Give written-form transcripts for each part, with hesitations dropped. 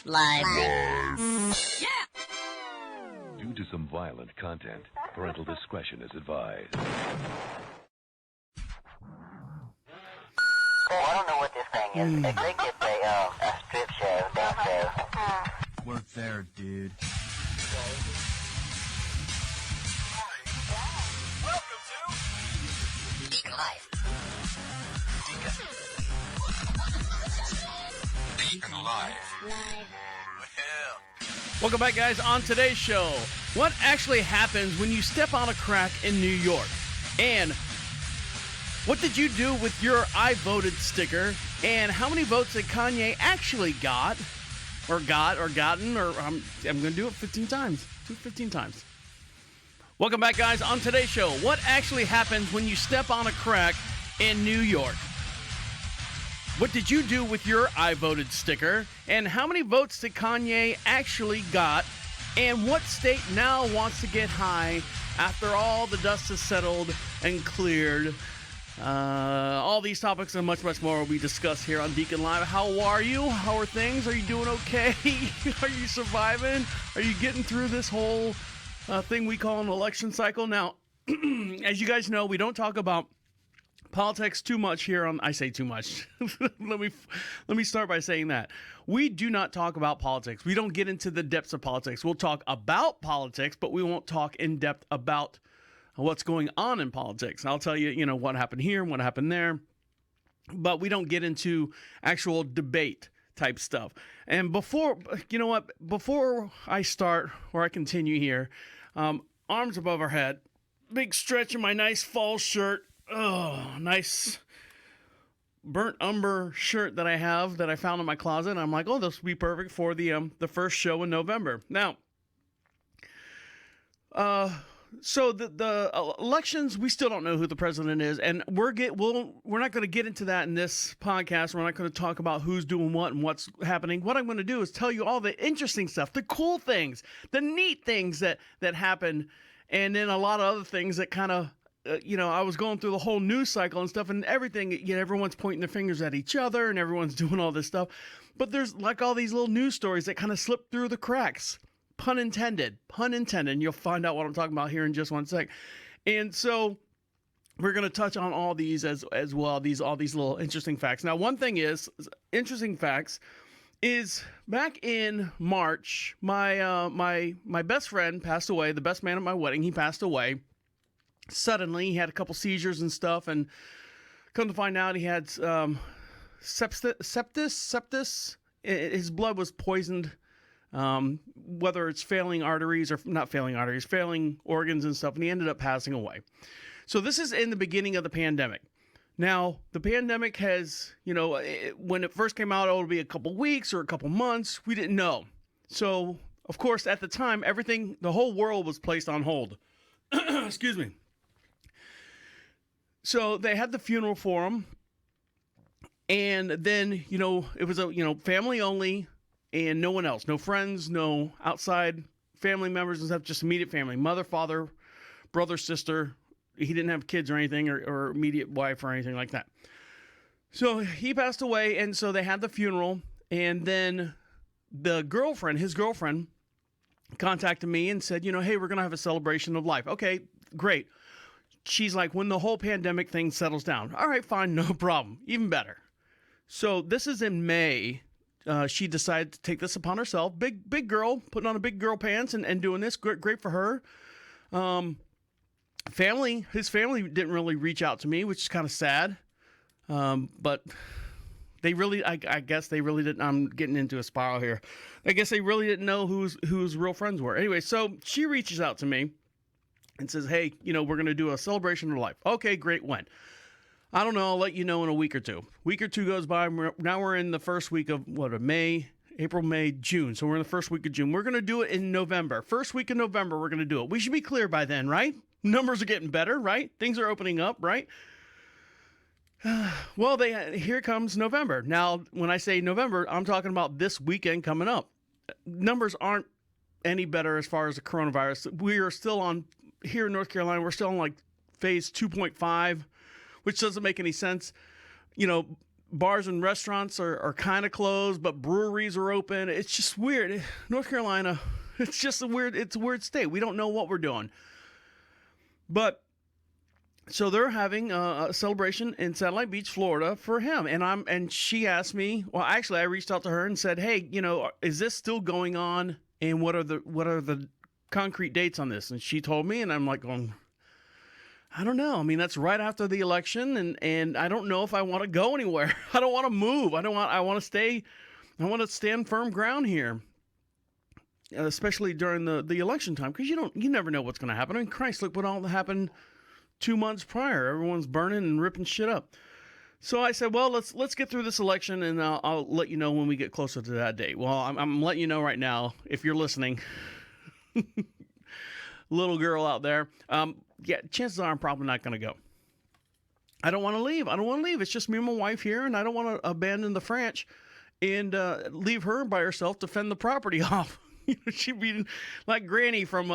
Live. Due to some violent content, parental discretion is advised. Oh, I don't know what this thing is. I think it's a strip show, downstairs. Work there, dude. Welcome to DeaconLive. DeaconLive. Welcome back, guys. On today's show, what actually happens when you step on a crack in New York? And what did you do with your I voted sticker? And how many votes did Kanye actually got? Or gotten? Or I'm going to do it 15 times. Do it 15 times. Welcome back, guys. On today's show, what actually happens when you step on a crack in New York? What did you do with your I voted sticker? And how many votes did Kanye actually got? And what state now wants to get high after all the dust has settled and cleared? All these topics and much, much more will be discussed here on Deacon Live. How are you? How are things? Are you doing okay? Are you surviving? Are you getting through this whole thing we call an election cycle? Now, as you guys know, we don't talk about politics too much here on. I say too much. let me start by saying that we do not talk about politics. We don't get into the depths of politics. We'll talk about politics, but we won't talk in depth about what's going on in politics. I'll tell you, what happened here and what happened there, but we don't get into actual debate type stuff. And before I start or I continue here, arms above our head, big stretch in my nice fall shirt. Oh, nice burnt umber shirt that I have that I found in my closet. I'm like, this will be perfect for the first show in November. Now, so the elections, we still don't know who the president is, and we're not going to get into that in this podcast. We're not going to talk about who's doing what and what's happening. What I'm going to do is tell you all the interesting stuff, the cool things, the neat things that happen, and then a lot of other things that kind of. I was going through the whole news cycle and stuff and everything. Everyone's pointing their fingers at each other and everyone's doing all this stuff. But there's like all these little news stories that kind of slip through the cracks. Pun intended. And you'll find out what I'm talking about here in just one sec. And so we're going to touch on all these as well. All these little interesting facts. Now, one thing is interesting facts is back in March, my best friend passed away. The best man at my wedding, he passed away. Suddenly, he had a couple seizures and stuff, and come to find out he had sepsis. His blood was poisoned, whether it's failing arteries or not failing arteries, failing organs and stuff, and he ended up passing away. So this is in the beginning of the pandemic. Now, the pandemic has, when it first came out, it'll be a couple weeks or a couple months. We didn't know. So, of course, at the time, the whole world was placed on hold. Excuse me. So they had the funeral for him, and then, it was a, family only, and no one else, no friends, no outside family members and stuff, just immediate family, mother, father, brother, sister. He didn't have kids or anything, or immediate wife or anything like that. So he passed away, and so they had the funeral, and then his girlfriend, contacted me and said, hey, we're going to have a celebration of life. Okay, great. She's like, when the whole pandemic thing settles down. All right, fine, no problem. Even better. So this is in May. She decided to take this upon herself. Big girl, putting on a big girl pants and doing this. Great for her. His family didn't really reach out to me, which is kind of sad. But they really, I guess they really didn't. I'm getting into a spiral here. I guess they really didn't know who his real friends were. Anyway, so she reaches out to me and says, hey, we're going to do a celebration of life. Okay, great. When? I don't know. I'll let you know in a week or two. Week or two goes by. Now we're in the first week of May, April, May, June. So we're in the first week of June. We're going to do it in November. First week of November, we're going to do it. We should be clear by then, right? Numbers are getting better, right? Things are opening up, right? Well, here comes November. Now, when I say November, I'm talking about this weekend coming up. Numbers aren't any better as far as the coronavirus. We are still here in North Carolina, we're still on like phase 2.5, which doesn't make any sense. bars and restaurants are kind of closed, but breweries are open. It's just weird. North Carolina, it's a weird state. We don't know what we're doing. But so they're having a celebration in Satellite Beach, Florida for him. And she asked me, well, actually I reached out to her and said, hey, is this still going on? And what are the concrete dates on this? And she told me, and I'm like going, I don't know. I mean, that's right after the election, and I don't know if I want to go anywhere. I don't want to move. I want to stay. I want to stand firm ground here, especially during the election time, because you never know what's going to happen. I mean, Christ, look what all happened 2 months prior. Everyone's burning and ripping shit up. So I said, well, let's get through this election, and I'll let you know when we get closer to that date. Well, I'm letting you know right now, if you're listening, little girl out there. Yeah, chances are I'm probably not going to go. I don't want to leave. It's just me and my wife here, and I don't want to abandon the French and leave her by herself to fend the property off. She'd be like Granny from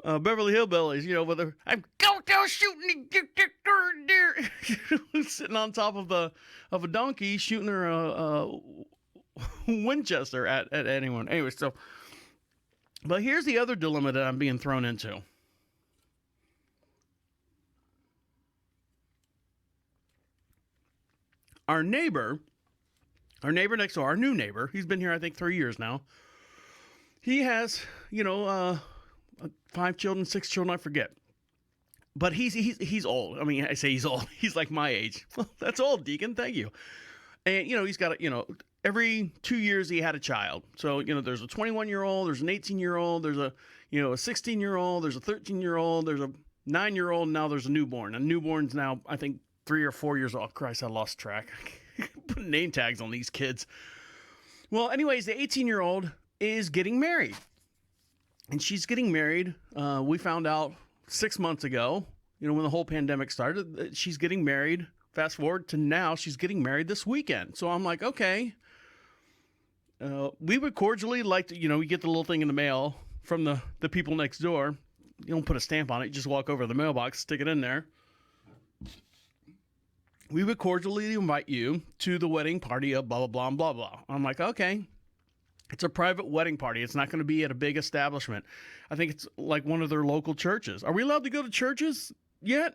Beverly Hillbillies, with her, I'm go shooting deer, sitting on top of a donkey, shooting her Winchester at anyone. Anyway, so, but here's the other dilemma that I'm being thrown into. Our neighbor next door, our new neighbor, he's been here, I think, 3 years now. He has, 5 children, 6 children, I forget. But he's old. I mean, I say he's old. He's like my age. Well, that's old, Deacon. Thank you. And, he's got every 2 years he had a child. So, there's a 21-year-old, there's an 18-year-old, there's a 16-year-old, there's a 13-year-old, there's a 9-year-old, and now there's a newborn. And newborn's now, I think, 3 or 4 years old. Christ, I lost track. Put name tags on these kids. Well, anyways, the 18-year-old is getting married. And she's getting married. We found out 6 months ago, when the whole pandemic started, she's getting married. Fast forward to now, she's getting married this weekend. So I'm like, okay. We would cordially like to, we get the little thing in the mail from the people next door. You don't put a stamp on it. You just walk over to the mailbox, stick it in there. We would cordially invite you to the wedding party of blah, blah, blah, blah, blah. I'm like, okay. It's a private wedding party. It's not going to be at a big establishment. I think it's like one of their local churches. Are we allowed to go to churches yet?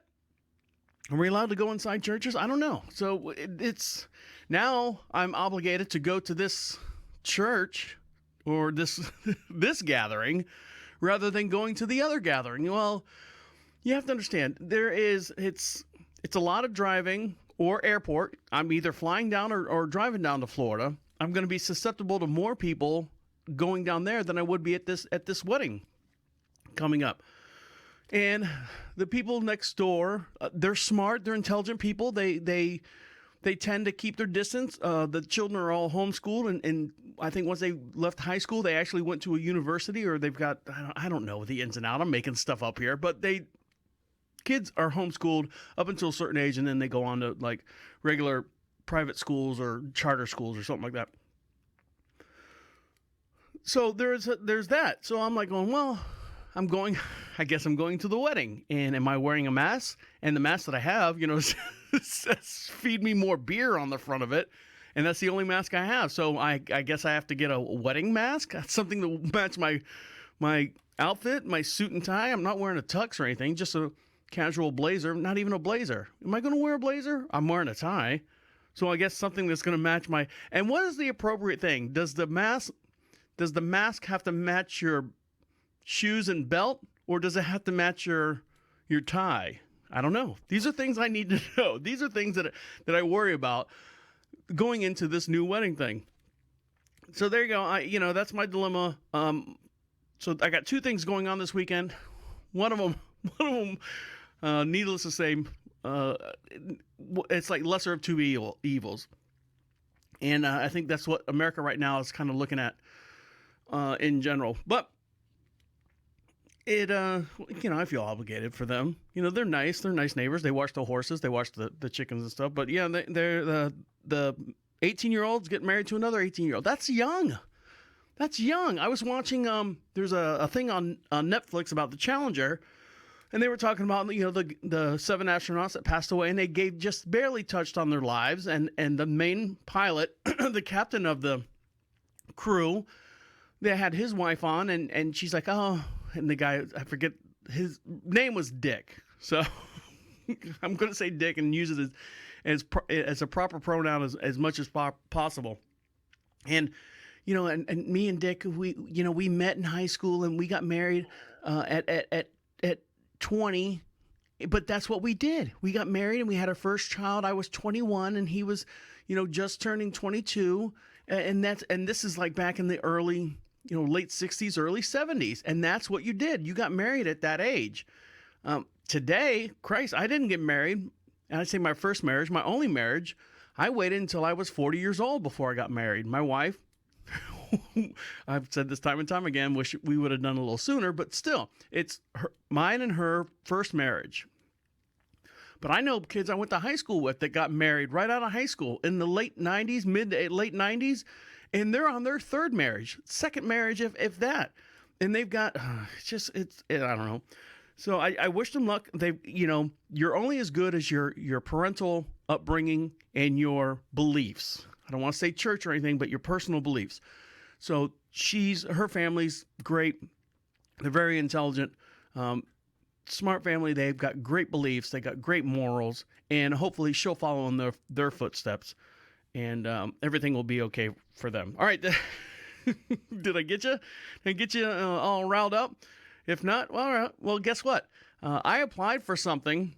Are we allowed to go inside churches? I don't know. So it's now I'm obligated to go to this church or this gathering rather than going to the other gathering. Well, you have to understand it's a lot of driving or airport. I'm either flying down or driving down to Florida. I'm going to be susceptible to more people going down there than I would be at this wedding coming up. And the people next door, they're smart, they're intelligent people. They tend to keep their distance. The children are all homeschooled, and I think once they left high school, they actually went to a university, or they've got, I don't know the ins and outs. I'm making stuff up here, but kids are homeschooled up until a certain age, and then they go on to like regular private schools or charter schools or something like that. So there's that. So I'm like going, well, I guess I'm going to the wedding. And am I wearing a mask? And the mask that I have, says feed me more beer on the front of it. And that's the only mask I have. So I guess I have to get a wedding mask. That's something to match my outfit, my suit and tie. I'm not wearing a tux or anything, just a casual blazer, not even a blazer. Am I going to wear a blazer? I'm wearing a tie. So I guess something that's going to match my... And what is the appropriate thing? Does the mask have to match your shoes and belt, or does it have to match your tie? I don't know. These are things I need to know. These are things that I worry about going into this new wedding thing. So there you go. That's my dilemma. So I got 2 things going on this weekend. One of them, needless to say, it's like lesser of 2 evils. And I think that's what America right now is kind of looking at in general. But I feel obligated for them. They're nice. They're nice neighbors. They watch the horses. They watch the chickens and stuff. But yeah, they're the 18-year-olds getting married to another 18-year-old. That's young. That's young. I was watching, there's a thing on Netflix about the Challenger. And they were talking about, the 7 astronauts that passed away, and they just barely touched on their lives. And the main pilot, the captain of the crew, they had his wife on, and she's like, oh, and the guy, I forget, his name was Dick. So I'm going to say Dick and use it as a proper pronoun as much as possible. And, and me and Dick, we met in high school and we got married at 20, but that's what we did. We got married and we had our first child. I was 21 and he was, just turning 22. And this is like back in the early, late 60s, early 70s. And that's what you did. You got married at that age. Today, Christ, I didn't get married. And I say my first marriage, my only marriage, I waited until I was 40 years old before I got married. My wife, I've said this time and time again, wish we would have done a little sooner, but still, it's mine and her first marriage. But I know kids I went to high school with that got married right out of high school in the late 90s, mid to late 90s, and they're on their third marriage, second marriage, if that. And they've got, I don't know. So I wish them luck. You're only as good as your parental upbringing and your beliefs. I don't want to say church or anything, but your personal beliefs. So her family's great. They're very intelligent, smart family. They've got great beliefs. They got great morals, and hopefully she'll follow in their footsteps, and everything will be okay for them. All right. Did I get you? Did I get you all riled up? If not, well, guess what? I applied for something,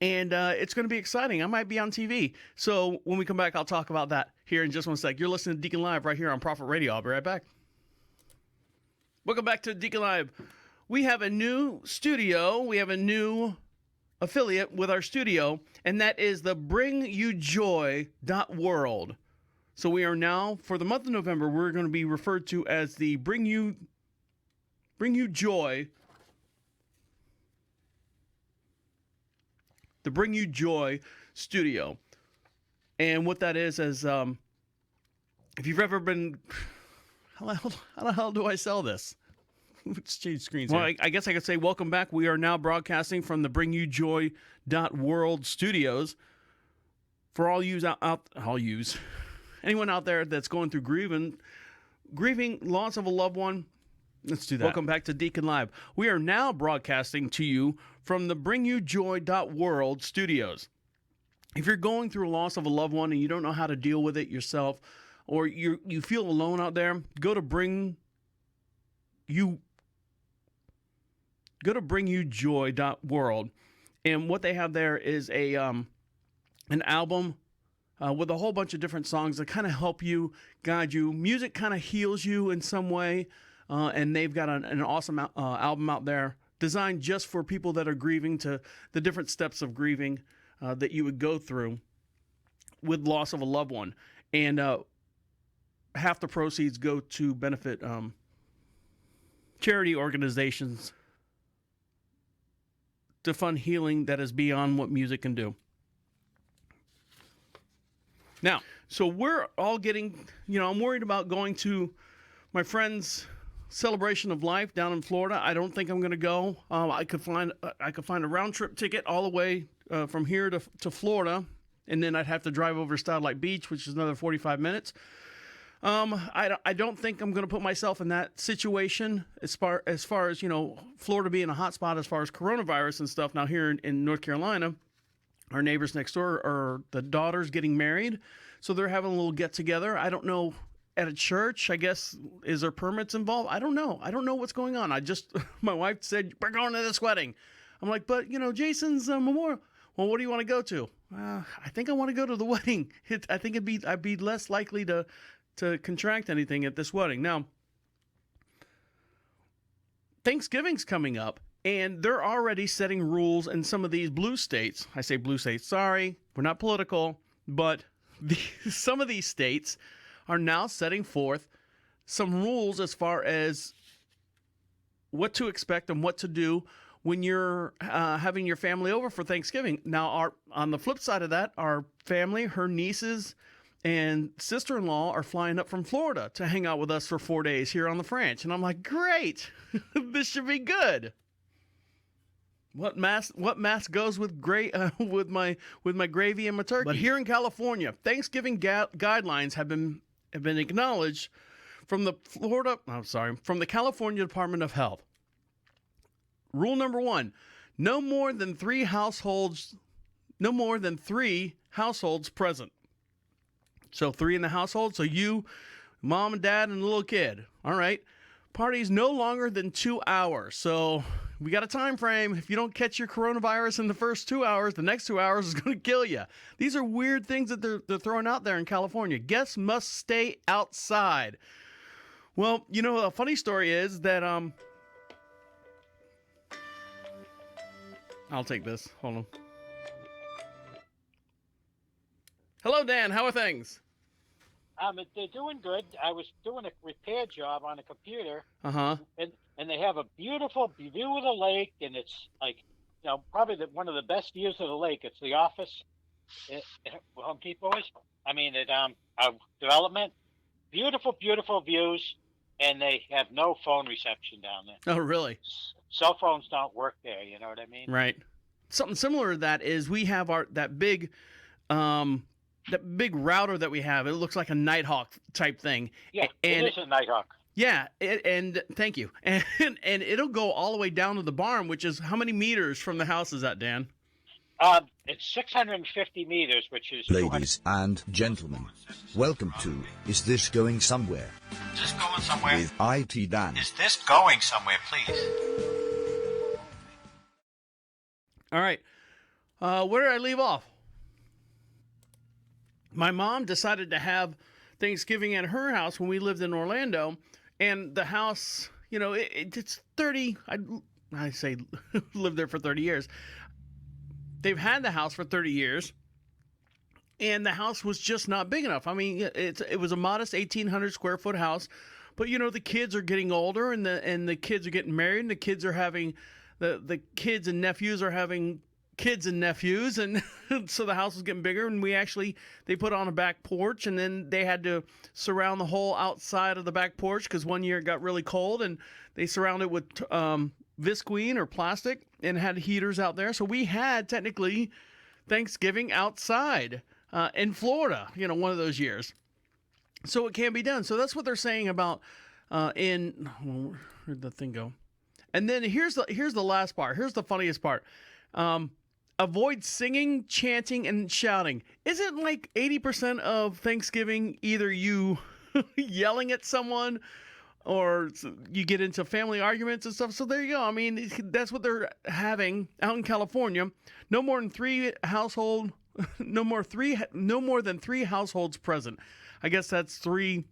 and it's going to be exciting. I might be on TV. So when we come back, I'll talk about that here in just one sec. You're listening to Deacon Live right here on Prophet Radio. I'll be right back. Welcome back to Deacon Live. We have a new studio. We have a new affiliate with our studio, and that is the bringyoujoy.world. So we are now, for the month of November, we're going to be referred to as the Bring You Joy, the Bring You Joy studio. And what that is if you've ever been, how the hell do I sell this? Let's change screens here. Well, I guess I could say welcome back. We are now broadcasting from the bringyoujoy.world studios. For anyone out there that's going through grieving loss of a loved one, let's do that. Welcome back to Deacon Live. We are now broadcasting to you from the bringyoujoy.world studios. If you're going through a loss of a loved one and you don't know how to deal with it yourself, or you feel alone out there, go to bringyoujoy.world. And what they have there is an album with a whole bunch of different songs that kind of help you, guide you. Music kind of heals you in some way. And they've got an awesome album out there designed just for people that are grieving, to the different steps of grieving that you would go through with loss of a loved one. And half the proceeds go to benefit charity organizations to fund healing that is beyond what music can do. Now, so we're all getting, I'm worried about going to my friend's celebration of life down in Florida. I don't think I'm going to go. I could find a round trip ticket all the way from here to Florida, and then I'd have to drive over to Starlight Beach, which is another 45 minutes. I don't think I'm going to put myself in that situation as far as Florida being a hot spot as far as coronavirus and stuff. Now here in North Carolina, our neighbors next door are the daughters getting married, so they're having a little get together. I don't know. At a church, I guess, is there permits involved? I don't know. I don't know what's going on. My wife said, we're going to this wedding. I'm like, but, Jason's memorial. Well, what do you want to go to? I think I want to go to the wedding. I think I'd be less likely to contract anything at this wedding. Now, Thanksgiving's coming up, and they're already setting rules in some of these blue states. I say blue states. Sorry, we're not political, but some of these states are now setting forth some rules as far as what to expect and what to do when you're having your family over for Thanksgiving. Now, on the flip side of that, our family, her nieces and sister-in-law are flying up from Florida to hang out with us for 4 days here on the French. And I'm like, great, this should be good. What mass goes with with my gravy and my turkey? But here in California, Thanksgiving guidelines have been acknowledged from the California Department of Health. Rule number 1: no more than three households present. So 3 in the household. So you, mom and dad, and a little kid. All right. Parties no longer than 2 hours. So we got a time frame. If you don't catch your coronavirus in the first 2 hours, the next 2 hours is going to kill you. These are weird things that they're throwing out there in California. Guests must stay outside. Well, you know, a funny story is that I'll take this. Hold on. Hello, Dan. How are things? They're doing good. I was doing a repair job on a computer. Uh-huh. And they have a beautiful view of the lake, and it's like, you know, probably one of the best views of the lake. It's the office at Home Depot is. I mean, at our development. Beautiful, beautiful views, and they have no phone reception down there. Oh, really? Cell phones don't work there, you know what I mean? Right. Something similar to that is we have that big router that we have. It looks like a Nighthawk type thing. Yeah, and it is a Nighthawk. Yeah, and thank you. And it'll go all the way down to the barn, which is how many meters from the house is that, Dan? It's 650 meters, which is... Ladies and gentlemen, welcome to Is This Going Somewhere? Is this going somewhere? With IT Dan. Is this going somewhere, please? All right. Where did I leave off? My mom decided to have Thanksgiving at her house when we lived in Orlando, and the house, you know, it's 30. I say lived there for 30 years. They've had the house for 30 years, and the house was just not big enough. I mean, it was a modest 1,800 square foot house, but you know, the kids are getting older, and the kids are getting married, and the kids are having the kids and nephews are having kids and nephews, and so the house was getting bigger, and they put on a back porch, and then they had to surround the whole outside of the back porch because one year it got really cold, and they surrounded it with visqueen or plastic and had heaters out there. So we had technically Thanksgiving outside in Florida, you know, one of those years. So it can be done. So that's what they're saying about where'd the thing go? And then here's the last part. Here's the funniest part. Avoid singing, chanting, and shouting. Isn't like 80% of Thanksgiving either you yelling at someone or you get into family arguments and stuff? So there you go. I mean, that's what they're having out in California. No more than three households present. I guess that's three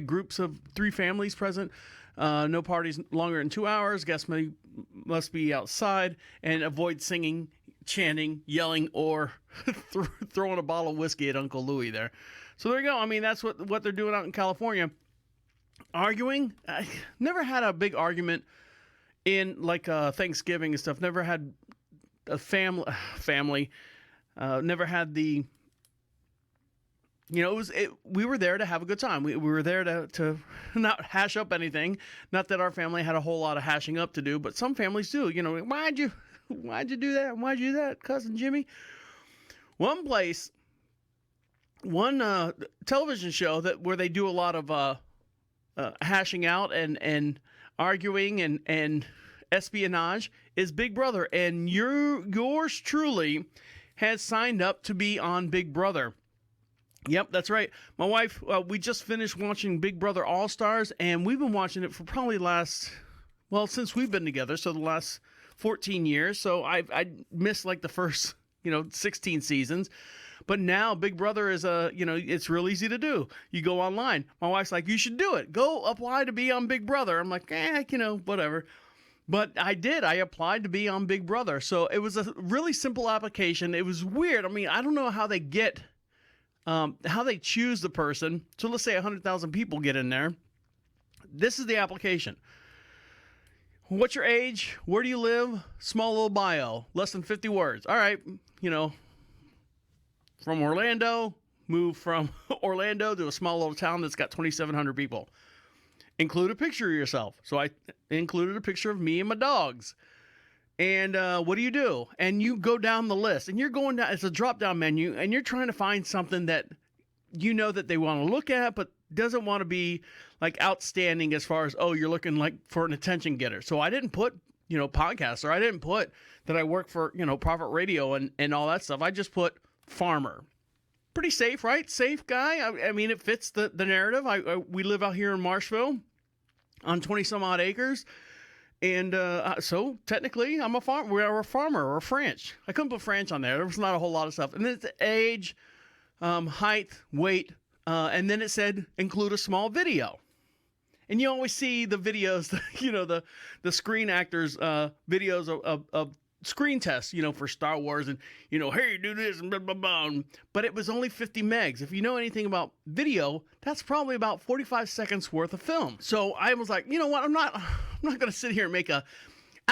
groups of 3 families present. No parties longer than 2 hours. Guests must be outside, and avoid singing, chanting, yelling, or throwing a bottle of whiskey at Uncle Louie there. So there you go. I mean, that's what they're doing out in California. Arguing. I never had a big argument in like Thanksgiving and stuff. Never had a family. Never had the. You know, we were there to have a good time. We were there to not hash up anything. Not that our family had a whole lot of hashing up to do, but some families do. You know, why'd you do that? Why'd you do that, Cousin Jimmy? One television show where they do a lot of hashing out and arguing and espionage is Big Brother, and yours truly has signed up to be on Big Brother. Yep, that's right. My wife, we just finished watching Big Brother All-Stars, and we've been watching it for probably since we've been together, so the last 14 years. So I missed like the first, 16 seasons. But now Big Brother is it's real easy to do. You go online. My wife's like, you should do it. Go apply to be on Big Brother. I'm like, whatever. But I did. I applied to be on Big Brother. So it was a really simple application. It was weird. I mean, I don't know how they how they choose the person. So let's say 100,000 people get in there. This is the application. What's your age? Where do you live? Small little bio. Less than 50 words. All right. From Orlando. Move from Orlando to a small little town that's got 2,700 people. Include a picture of yourself. So I included a picture of me and my dogs. And what do? And you go down the list, and you're going down. It's a drop-down menu, and you're trying to find something that you know that they want to look at, but doesn't want to be like outstanding as far as, oh, you're looking like for an attention getter. So I didn't put, podcaster. I didn't put that I work for, Prophet Radio and all that stuff. I just put farmer. Pretty safe, right? Safe guy. I mean, it fits the narrative. We live out here in Marshville on 20 some odd acres. And so technically I'm a farmer. We're a farmer or a French. I couldn't put French on there. There was not a whole lot of stuff. And then it's age, height, weight, and then it said include a small video. And you always see the videos, the screen actors videos of screen tests, for Star Wars and, hey, do this and blah, blah, blah. But it was only 50 megs. If you know anything about video, that's probably about 45 seconds worth of film. So I was like, you know what? I'm not going to sit here and make I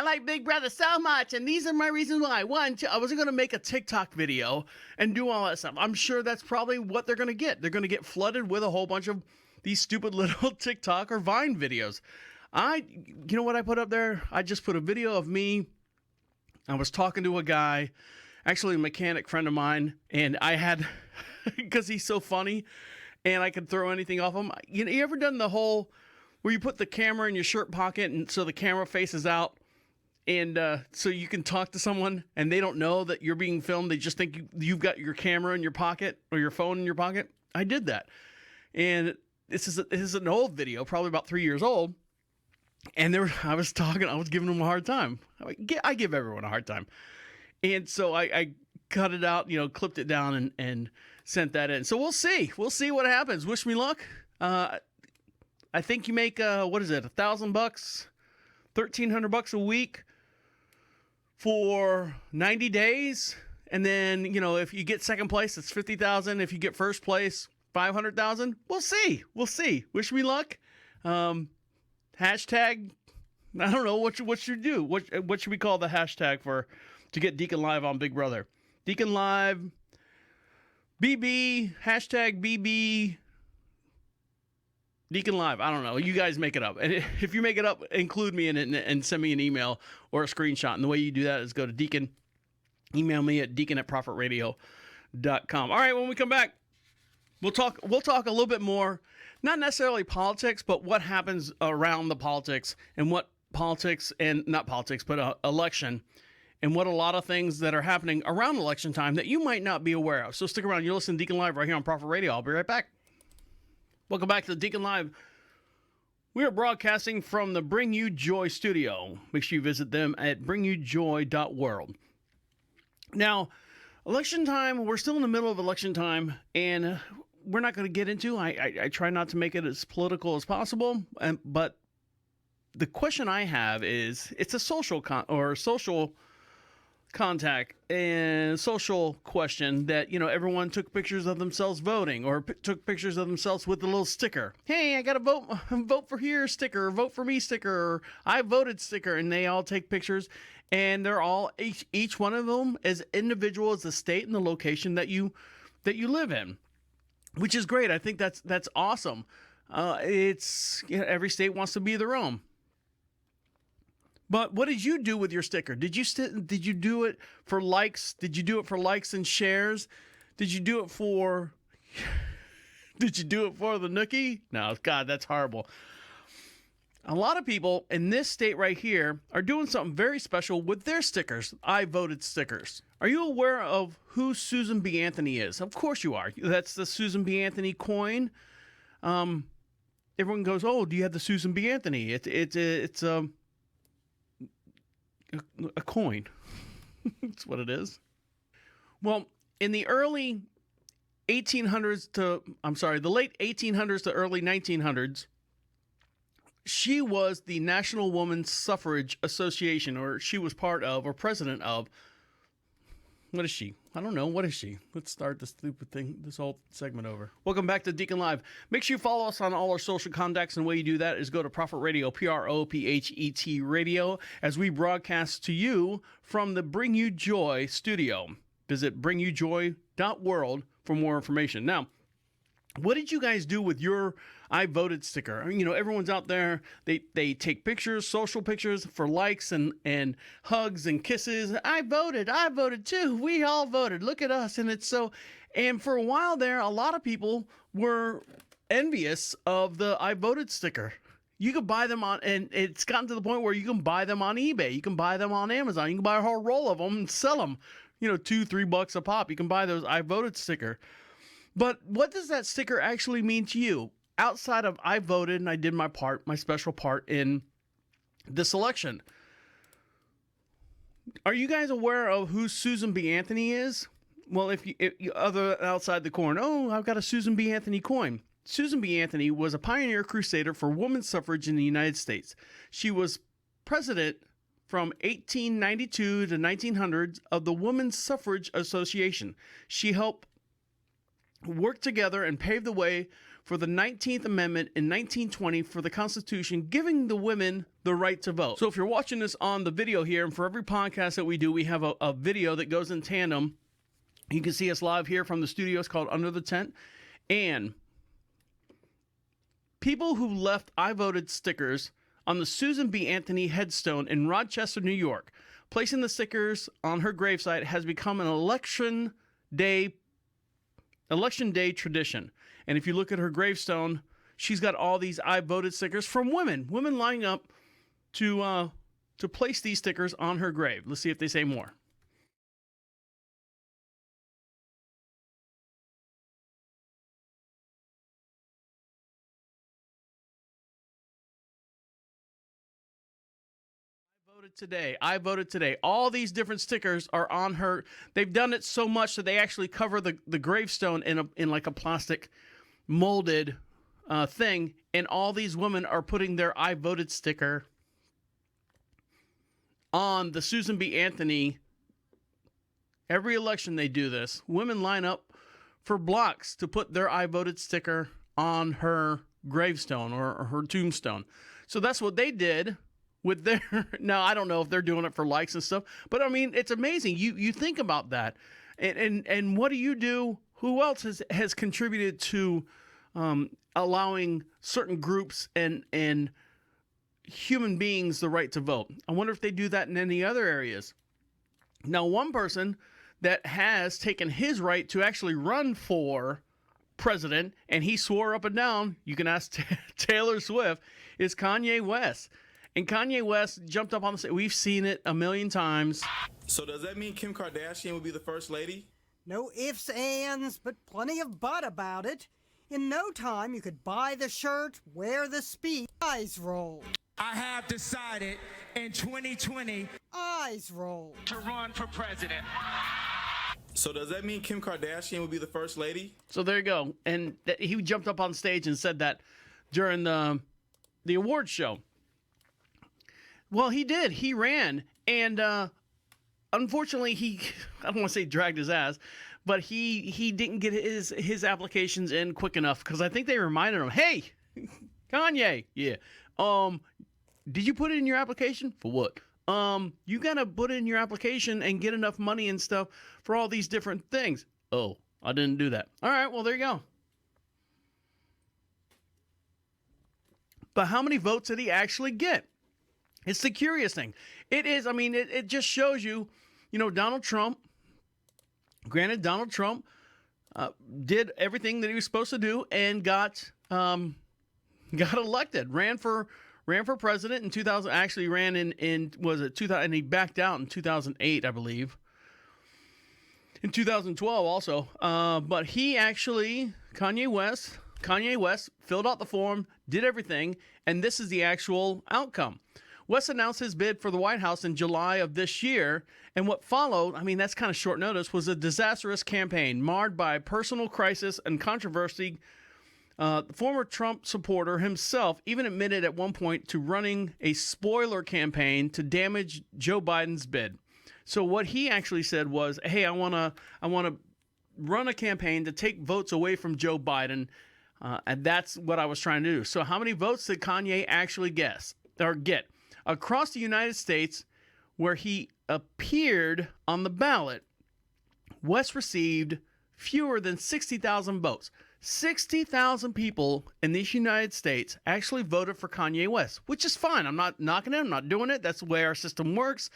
like Big Brother so much, and these are my reasons why. One, two, I wasn't going to make a TikTok video and do all that stuff. I'm sure that's probably what they're going to get. They're going to get flooded with a whole bunch of these stupid little TikTok or Vine videos. You know what I put up there? I just put a video of me. I was talking to a guy, actually a mechanic friend of mine, and I had, because he's so funny, and I could throw anything off him. You ever done the whole, where you put the camera in your shirt pocket, and so the camera faces out, and so you can talk to someone, and they don't know that you're being filmed. They just think you've got your camera in your pocket, or your phone in your pocket. I did that. And this is an old video, probably about 3 years old. And I was giving them a hard time. I give everyone a hard time. And so I cut it out, clipped it down and sent that in. So we'll see. We'll see what happens. Wish me luck. I think you make, what is it? $1,000, $1,300 a week for 90 days. And then, if you get second place, it's $50,000. If you get first place, $500,000. We'll see. Wish me luck. Hashtag, I don't know what should do. What should we call the hashtag to get Deacon Live on Big Brother? Deacon Live, BB, hashtag BB, Deacon Live. I don't know. You guys make it up. And if you make it up, include me in it and send me an email or a screenshot. And the way you do that is go to Deacon, email me at deacon@prophetradio.com. All right, when we come back, we'll talk a little bit more. Not necessarily politics, but what happens around the politics and what politics and not politics, but election and what a lot of things that are happening around election time that you might not be aware of. So stick around. You're listening to Deacon Live right here on Prophet Radio. I'll be right back. Welcome back to Deacon Live. We are broadcasting from the Bring You Joy studio. Make sure you visit them at bringyoujoy.world. Now, election time, we're still in the middle of election time, and we're not going to get into. I try not to make it as political as possible, but the question I have is, it's a social contact and social question that, everyone took pictures of themselves voting or took pictures of themselves with a little sticker. Hey, I got to vote for here sticker, or vote for me sticker, or I voted sticker, and they all take pictures, and they're all each one of them as individual as the state and the location that you live in. Which is great. I think that's awesome. It's every state wants to be their own. But what did you do with your sticker? Did you do it for likes? Did you do it for likes and shares? Did you do it for the nookie? No, God, that's horrible. A lot of people in this state right here are doing something very special with their stickers. I voted stickers. Are you aware of who Susan B. Anthony is? Of course you are. That's the Susan B. Anthony coin. Everyone goes, "Oh, do you have the Susan B. Anthony?" It's a coin. That's what it is. Well, in the late 1800s to early 1900s, she was the National Women's Suffrage Association, or she was part of, or president of. What is she? I don't know. What is she? Let's start this stupid thing, this whole segment over. Welcome back to Deacon Live. Make sure you follow us on all our social contacts, and the way you do that is go to Prophet Radio, PROPHET Radio, as we broadcast to you from the Bring You Joy studio. Visit bringyoujoy.world for more information. Now, What did you guys do with your I voted sticker? You know, everyone's out there. They take pictures, social pictures for likes and hugs and kisses. I voted too. We all voted. Look at us. And it's so, and for a while there, a lot of people were envious of the I voted sticker. You could buy them on, and it's gotten to the point where you can buy them on eBay. You can buy them on Amazon. You can buy a whole roll of them and sell them, you know, $2-3 a pop. You can buy those I voted sticker. But what does that sticker actually mean to you? Outside of I voted and I did my part, my special part in this election. Are you guys aware of who Susan B. Anthony is? Well, if you other outside the coin, oh, I've got a Susan B. Anthony coin. Susan B. Anthony was a pioneer crusader for women's suffrage in the United States. She was president from 1892 to 1900 of the Women's Suffrage Association. She helped work together and pave the way for the 19th Amendment in 1920 for the Constitution, giving the women the right to vote. So if you're watching this on the video here, and for every podcast that we do, we have a video that goes in tandem. You can see us live here from the studio. It's called Under the Tent. And people who left I voted stickers on the Susan B. Anthony headstone in Rochester, New York, placing the stickers on her gravesite has become an election day tradition. And if you look at her gravestone, she's got all these I voted stickers from women lining up to place these stickers on her grave. Let's see if they say more. I voted today. All these different stickers are on her. They've done it so much that they actually cover the gravestone in like a plastic molded thing. And all these women are putting their I voted sticker on the Susan B. Anthony. Every election they do this. Women line up for blocks to put their I voted sticker on her gravestone or her tombstone. So that's what they did with their, now I don't know if they're doing it for likes and stuff, but I mean, it's amazing. You think about that. And what do you do? Who else has contributed to allowing certain groups and human beings the right to vote? I wonder if they do that in any other areas. Now, one person that has taken his right to actually run for president, and he swore up and down, you can ask Taylor Swift, is Kanye West. And Kanye West jumped up on the stage. We've seen it a million times. So does that mean Kim Kardashian will be the first lady? No ifs, ands, but plenty of but about it. In no time, you could buy the shirt, wear the speech, eyes roll. I have decided in 2020 Eyes roll. to run for president. So does that mean Kim Kardashian will be the first lady? So there you go. And he jumped up on stage and said that during the award show. Well, he did. He ran. And unfortunately, I don't want to say dragged his ass, but he didn't get his applications in quick enough because I think they reminded him, hey, Kanye, yeah. Did you put in your application? For what? You got to put in your application and get enough money and stuff for all these different things. Oh, I didn't do that. All right, well, there you go. But how many votes did he actually get? It's the curious thing. It is, I mean, it just shows you, Donald Trump, granted, Donald Trump did everything that he was supposed to do and got elected, ran for president in 2000, actually ran in was it 2000, and he backed out in 2008, I believe. In 2012 also. But he actually, Kanye West filled out the form, did everything, and this is the actual outcome. West announced his bid for the White House in July of this year, and what followed, I mean, that's kind of short notice, was a disastrous campaign marred by personal crisis and controversy. The former Trump supporter himself even admitted at one point to running a spoiler campaign to damage Joe Biden's bid. So what he actually said was, hey, I want to run a campaign to take votes away from Joe Biden, and that's what I was trying to do. So how many votes did Kanye actually get? Across the United States, where he appeared on the ballot, West received fewer than 60,000 votes. 60,000 people in these United States actually voted for Kanye West, which is fine. I'm not knocking it. I'm not doing it. That's the way our system works.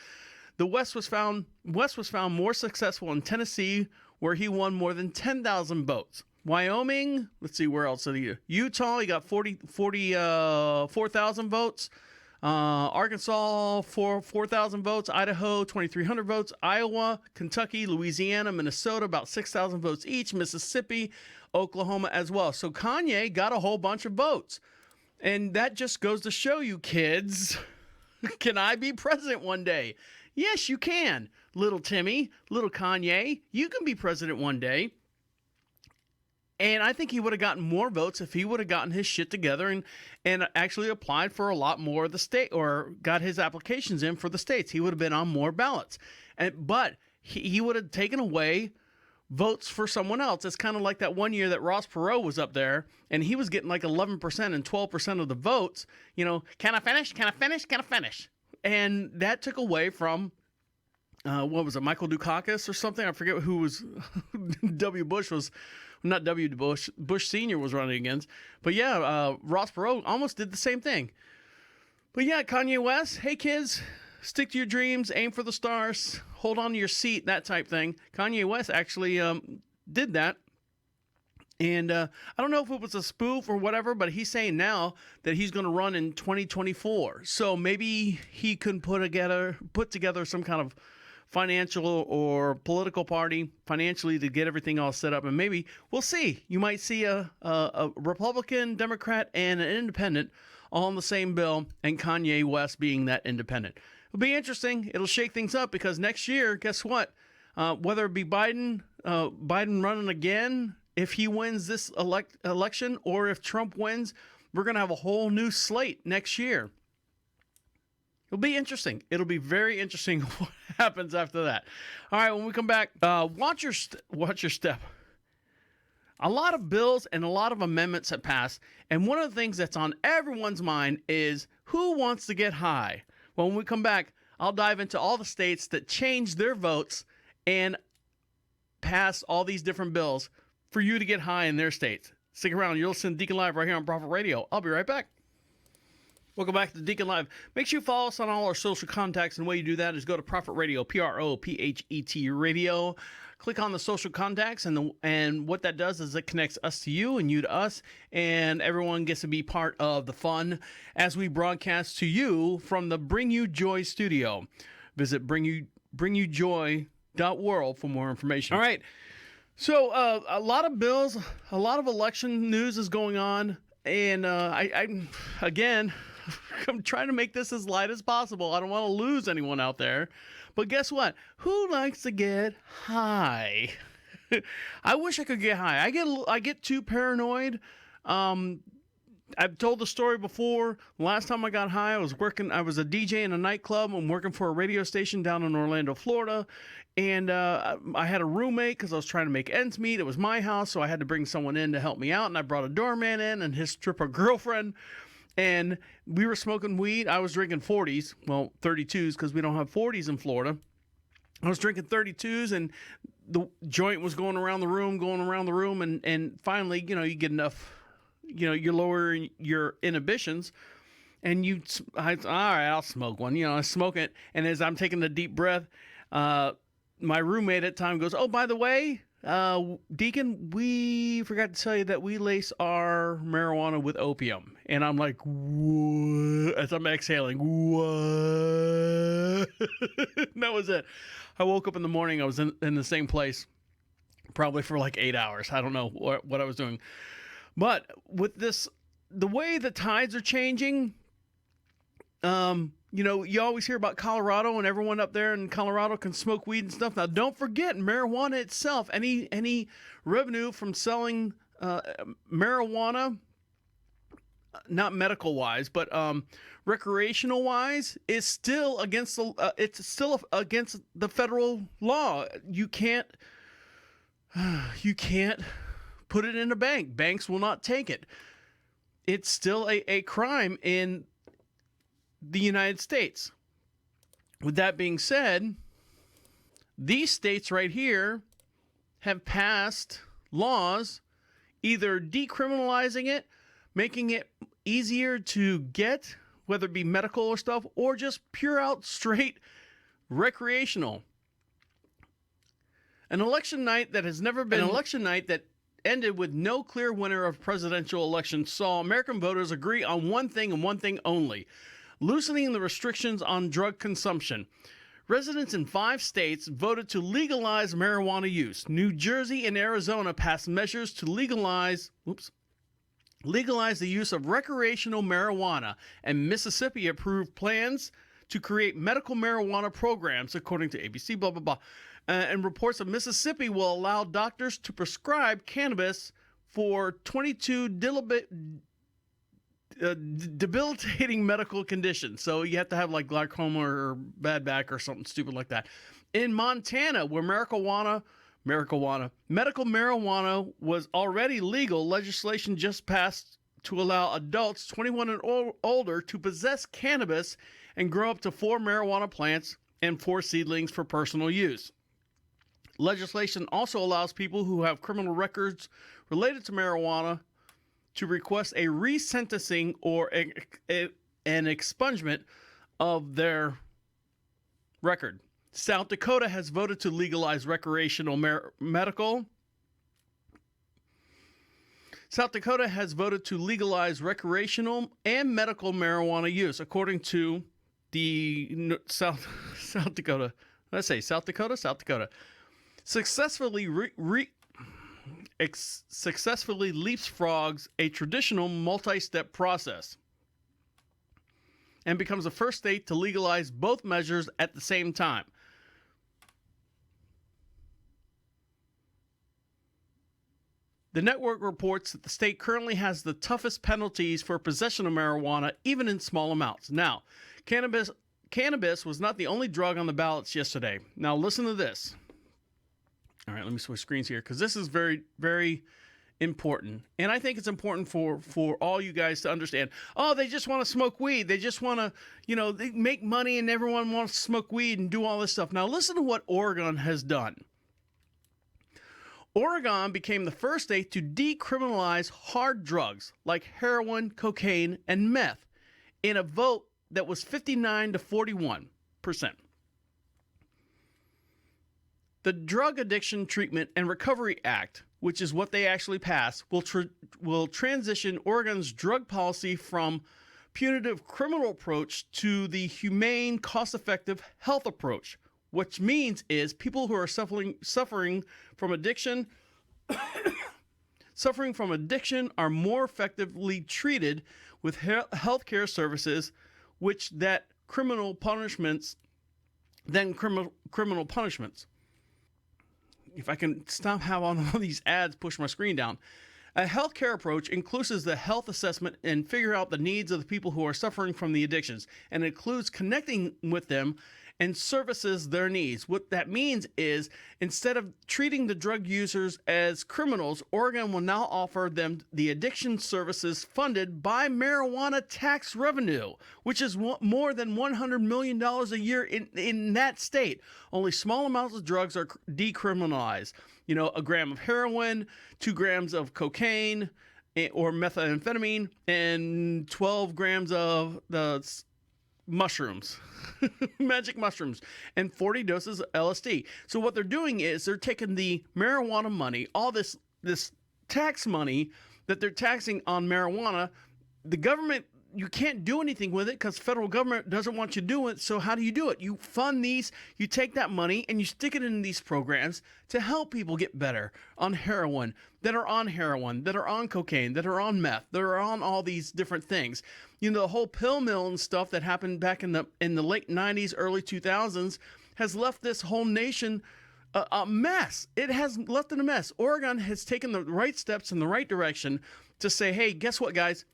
The West was found more successful in Tennessee, where he won more than 10,000 votes. Wyoming, let's see, where else did he? Utah, he got 4,000 votes. Arkansas, 4,000 votes. Idaho, 2,300 votes. Iowa, Kentucky, Louisiana, Minnesota, about 6,000 votes each. Mississippi, Oklahoma as well. So Kanye got a whole bunch of votes. And that just goes to show you, kids, can I be president one day? Yes, you can. Little Timmy, little Kanye, you can be president one day. And I think he would have gotten more votes if he would have gotten his shit together and actually applied for a lot more of the state, or got his applications in for the states. He would have been on more ballots. But he would have taken away votes for someone else. It's kind of like that one year that Ross Perot was up there and he was getting like 11% and 12% of the votes. You know, can I finish? Can I finish? Can I finish? And that took away from, what was it, Michael Dukakis or something? I forget who was, W. Bush was, not W. Bush, Bush Sr. was running against. But yeah, Ross Perot almost did the same thing. But yeah, Kanye West, hey kids, stick to your dreams, aim for the stars, hold on to your seat, that type thing. Kanye West actually did that. And I don't know if it was a spoof or whatever, but he's saying now that he's going to run in 2024. So maybe he can put together some kind of financial or political party financially to get everything all set up. And maybe we'll see. You might see a Republican, Democrat, and an independent all on the same bill, and Kanye West being that independent. It'll be interesting. It'll shake things up because next year, guess what? Whether it be Biden running again, if he wins this election, or if Trump wins, we're going to have a whole new slate next year. It'll be interesting. It'll be very interesting what happens after that. All right, when we come back, watch your step. A lot of bills and a lot of amendments have passed, and one of the things that's on everyone's mind is who wants to get high. Well, when we come back, I'll dive into all the states that changed their votes and passed all these different bills for you to get high in their states. Stick around. You'll listen to Deacon Live right here on Prophet Radio. I'll be right back. Welcome back to Deacon Live. Make sure you follow us on all our social contacts, and the way you do that is go to Prophet Radio, PROPHET Radio. Click on the social contacts, and what that does is it connects us to you and you to us, and everyone gets to be part of the fun as we broadcast to you from the Bring You Joy studio. Visit bringyoujoy.world for more information. All right. So a lot of bills, a lot of election news is going on, and I'm trying to make this as light as possible. I don't want to lose anyone out there. But guess what? Who likes to get high? I wish I could get high. I get too paranoid. I've told the story before. Last time I got high, I was a DJ in a nightclub. I'm working for a radio station down in Orlando, Florida. And I had a roommate because I was trying to make ends meet. It was my house, so I had to bring someone in to help me out. And I brought a doorman in and his stripper girlfriend. And we were smoking weed. I was drinking 40s, well, 32s, because we don't have 40s in Florida. I was drinking 32s, and the joint was going around the room, and finally, you get enough, you lower your inhibitions, and all right, I'll smoke one. I smoke it, and as I'm taking a deep breath, my roommate at the time goes, "Oh, by the way, Deacon, we forgot to tell you that we lace our marijuana with opium." And I'm like, "What?" As I'm exhaling, "What?" That was it. I woke up in the morning. I was in the same place probably for like 8 hours. I don't know what I was doing. But with this, the way the tides are changing, you always hear about Colorado, and everyone up there in Colorado can smoke weed and stuff. Now, don't forget marijuana itself. Any revenue from selling marijuana, not medical wise, but recreational wise, is still against against the federal law. You can't put it in a bank. Banks will not take it. It's still a crime in the United States. With that being said, these states right here have passed laws either decriminalizing it, making it easier to get, whether it be medical or stuff, or just pure out straight recreational. An election night that has never been an election night that ended with no clear winner of presidential election saw American voters agree on one thing and one thing only: loosening the restrictions on drug consumption. Residents in 5 states voted to legalize marijuana use. New Jersey and Arizona passed measures to legalize the use of recreational marijuana, and Mississippi approved plans to create medical marijuana programs, according to ABC, blah, blah, blah. And reports of Mississippi will allow doctors to prescribe cannabis for 22 debilitating medical conditions. So you have to have like glaucoma or bad back or something stupid like that. In Montana, where medical marijuana was already legal, legislation just passed to allow adults 21 and older to possess cannabis and grow up to 4 marijuana plants and 4 seedlings for personal use. Legislation also allows people who have criminal records related to marijuana to request a resentencing or an expungement of their record. South Dakota has voted to legalize recreational medical. South Dakota has voted to legalize recreational and medical marijuana use, according to the South Dakota. Let's say South Dakota. Successfully leapfrogs a traditional multi-step process and becomes the first state to legalize both measures at the same time. The network reports that the state currently has the toughest penalties for possession of marijuana, even in small amounts. Now, cannabis was not the only drug on the ballots yesterday. Now, listen to this. All right, let me switch screens here because this is very, very important. And I think it's important for all you guys to understand. Oh, they just want to smoke weed. They just want to, they make money and everyone wants to smoke weed and do all this stuff. Now, listen to what Oregon has done. Oregon became the first state to decriminalize hard drugs like heroin, cocaine, and meth in a vote that was 59 to 41%. The Drug Addiction Treatment and Recovery Act, which is what they actually passed, will transition Oregon's drug policy from punitive criminal approach to the humane, cost-effective health approach, which means is people who are suffering from addiction are more effectively treated with health care services, which that criminal punishments. If I can stop having all these ads push my screen down. A healthcare approach includes the health assessment and figure out the needs of the people who are suffering from the addictions, and includes connecting with them and services their needs. What that means is, instead of treating the drug users as criminals, Oregon will now offer them the addiction services funded by marijuana tax revenue, which is more than $100 million a year in that state. Only small amounts of drugs are decriminalized. A gram of heroin, 2 grams of cocaine or methamphetamine, and 12 grams of the mushrooms, magic mushrooms, and 40 doses of LSD. So what they're doing is they're taking the marijuana money, all this tax money that they're taxing on marijuana. The government, you can't do anything with it because federal government doesn't want you to do it. So how do you do it? You fund these, you take that money and you stick it in these programs to help people get better on heroin, that are on cocaine, that are on meth, that are on all these different things. The whole pill mill and stuff that happened back in the late 90s, early 2000s has left this whole nation a mess. It has left it a mess. Oregon has taken the right steps in the right direction to say, hey, guess what, guys?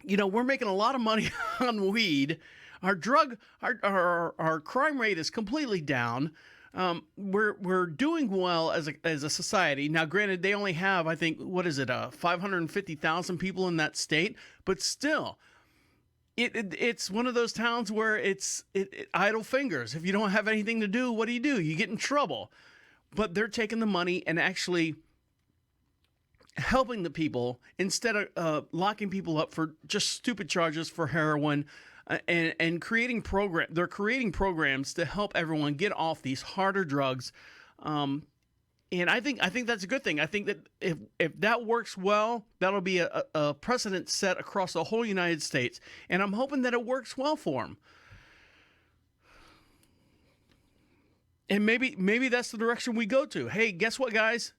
We're making a lot of money on weed. Our crime rate is completely down. We're doing well as a society. Now, granted, they only have, I think, 550,000 people in that state, but still, it's one of those towns where it's idle fingers. If you don't have anything to do, what do? You get in trouble. But they're taking the money and actually helping the people instead of locking people up for just stupid charges for heroin, and creating They're creating programs to help everyone get off these harder drugs. And I think that's a good thing. I think that if that works well, that'll be a precedent set across the whole United States. And I'm hoping that it works well for them. And maybe that's the direction we go to. Hey, guess what, guys?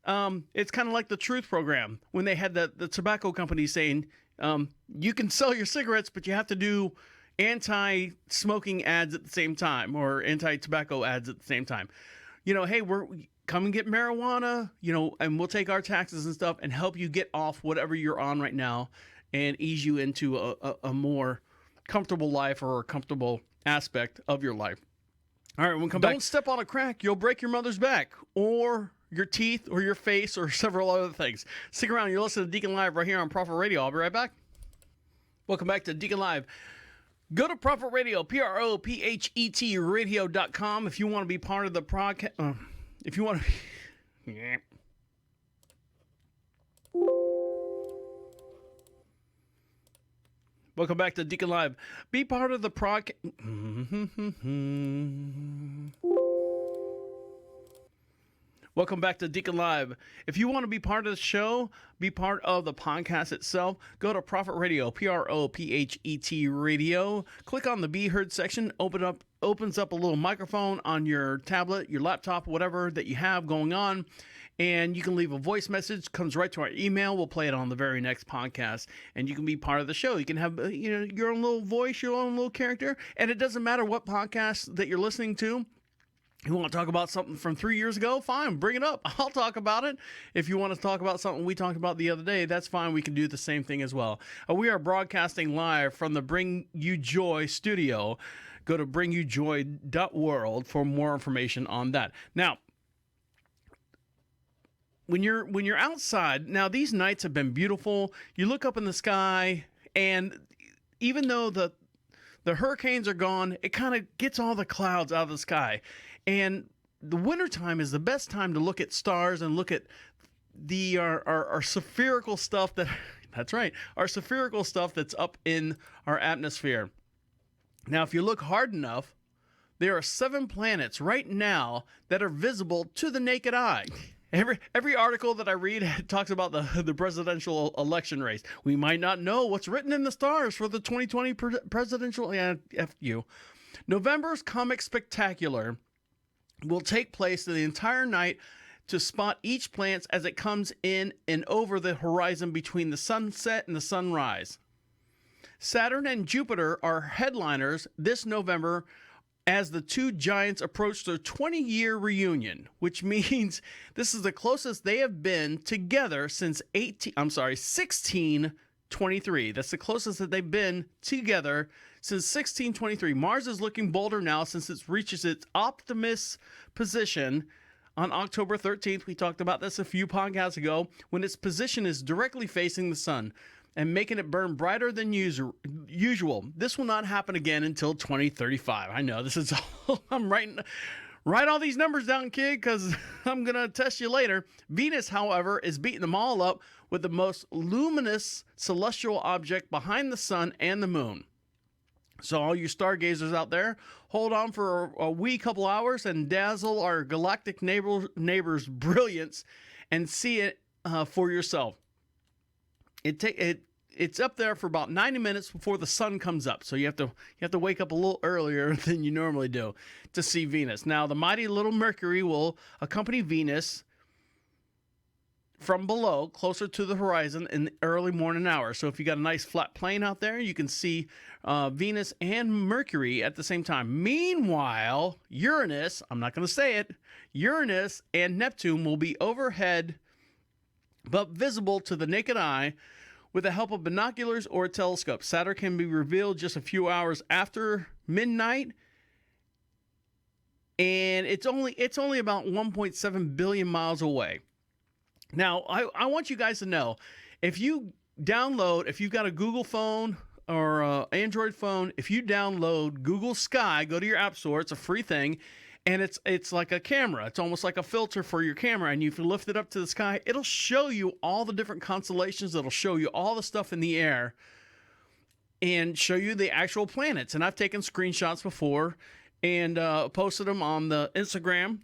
It's kind of like the Truth program when they had the tobacco companies saying, you can sell your cigarettes, but you have to do anti-smoking ads at the same time, or anti-tobacco ads at the same time. Hey, come and get marijuana, and we'll take our taxes and stuff and help you get off whatever you're on right now and ease you into a more comfortable life, or a comfortable aspect of your life. All right, when we come back. Don't step on a crack. You'll break your mother's back, or your teeth, or your face, or several other things. Stick around. You're listening to Deacon Live right here on Prophet Radio. I'll be right back. Welcome back to Deacon Live. Go to Prophet Radio, PROPHET radio.com if you want to be part of the podcast. If you want to be... Yeah. Welcome back to Deacon Live. Be part of the podcast. Welcome back to Deacon Live. If you want to be part of the show, be part of the podcast itself, go to Prophet Radio, PROPHET radio. Click on the Be Heard section. Opens up a little microphone on your tablet, your laptop, whatever that you have going on. And you can leave a voice message, comes right to our email. We'll play it on the very next podcast, and you can be part of the show. You can have your own little voice, your own little character, and it doesn't matter what podcast that you're listening to. You want to talk about something from 3 years ago? Fine, bring it up. I'll talk about it. If you want to talk about something we talked about the other day, that's fine. We can do the same thing as well. We are broadcasting live from the Bring You Joy studio. Go to bringyoujoy.world for more information on that. Now, when you're outside, now these nights have been beautiful. You look up in the sky, and even though the hurricanes are gone, it kind of gets all the clouds out of the sky. And the wintertime is the best time to look at stars and look at our spherical stuff that's right, our spherical stuff that's up in our atmosphere. Now, if you look hard enough, there are 7 planets right now that are visible to the naked eye. Every article that I read talks about the presidential election race. We might not know what's written in the stars for the 2020 presidential. F you. November's Comic Spectacular will take place the entire night to spot each planet as it comes in and over the horizon between the sunset and the sunrise. Saturn and Jupiter are headliners this November as the two giants approach their 20-year reunion, which means this is the closest they have been together since 1623. That's the closest that they've been together since 1623. Mars is looking bolder now since it reaches its optimist position on October 13th. We talked about this a few podcasts ago, when its position is directly facing the sun and making it burn brighter than usual. This will not happen again until 2035. I know this is all, write all these numbers down, kid, because I'm going to test you later. Venus, however, is beating them all up with the most luminous celestial object behind the sun and the moon. So all you stargazers out there, hold on for a wee couple hours and dazzle our galactic neighbor's brilliance and see it for yourself. It's up there for about 90 minutes before the sun comes up. So you have to wake up a little earlier than you normally do to see Venus. Now, the mighty little Mercury will accompany Venus from below, closer to the horizon in the early morning hours. So if you got a nice flat plane out there, you can see Venus and Mercury at the same time. Meanwhile, Uranus, I'm not going to say it, Uranus and Neptune will be overhead but visible to the naked eye with the help of binoculars or a telescope. Saturn can be revealed just a few hours after midnight, and it's only about 1.7 billion miles away. Now, I want you guys to know, if you've got a Google phone or an Android phone, if you download Google Sky, go to your app store, it's a free thing, And it's like a camera. It's almost like a filter for your camera. And if you lift it up to the sky, it'll show you all the different constellations. It'll show you all the stuff in the air and show you the actual planets. And I've taken screenshots before and posted them on the Instagram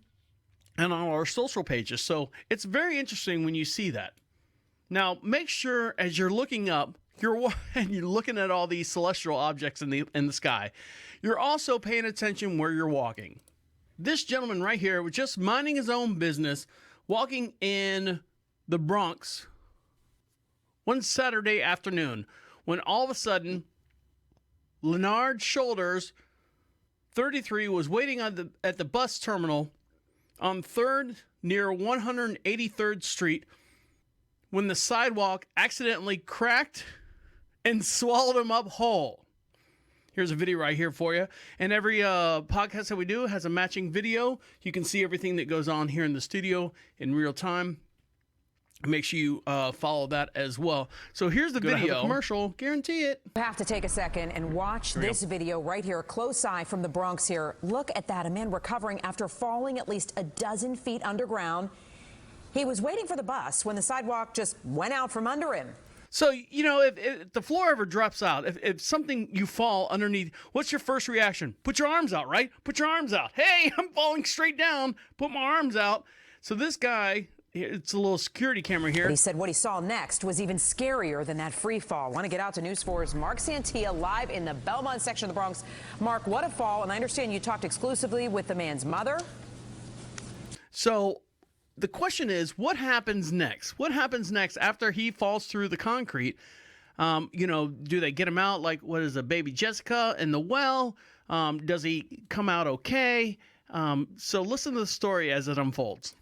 and on our social pages. So it's very interesting when you see that. Now, make sure as you're looking up, and you're looking at all these celestial objects in the sky, you're also paying attention where you're walking. This gentleman right here was just minding his own business, walking in the Bronx one Saturday afternoon, when all of a sudden, Leonard Shoulders, 33, was waiting at the bus terminal on 3rd near 183rd Street when the sidewalk accidentally cracked and swallowed him up whole. Here's a video right here for you. And every podcast that we do has a matching video. You can see everything that goes on here in the studio in real time. Make sure you follow that as well. So here's the video. Commercial, guarantee it. You have to take a second and watch this video right here. Close eye from the Bronx here. Look at that. A man recovering after falling at least a dozen feet underground. He was waiting for the bus when the sidewalk just went out from under him. So, you know, if the floor ever drops out, if something you fall underneath, what's your first reaction? Put your arms out, right? Put your arms out. Hey, I'm falling straight down. Put my arms out. So this guy, it's a little security camera here. But he said what he saw next was even scarier than that free fall. Want to get out to News 4's Mark Santia live in the Belmont section of the Bronx. Mark, what a fall. And I understand you talked exclusively with the man's mother. So the question is, what happens next? What happens next after he falls through the concrete? You know, do they get him out like, what is it, baby Jessica in the well? Does he come out okay? So listen to the story as it unfolds.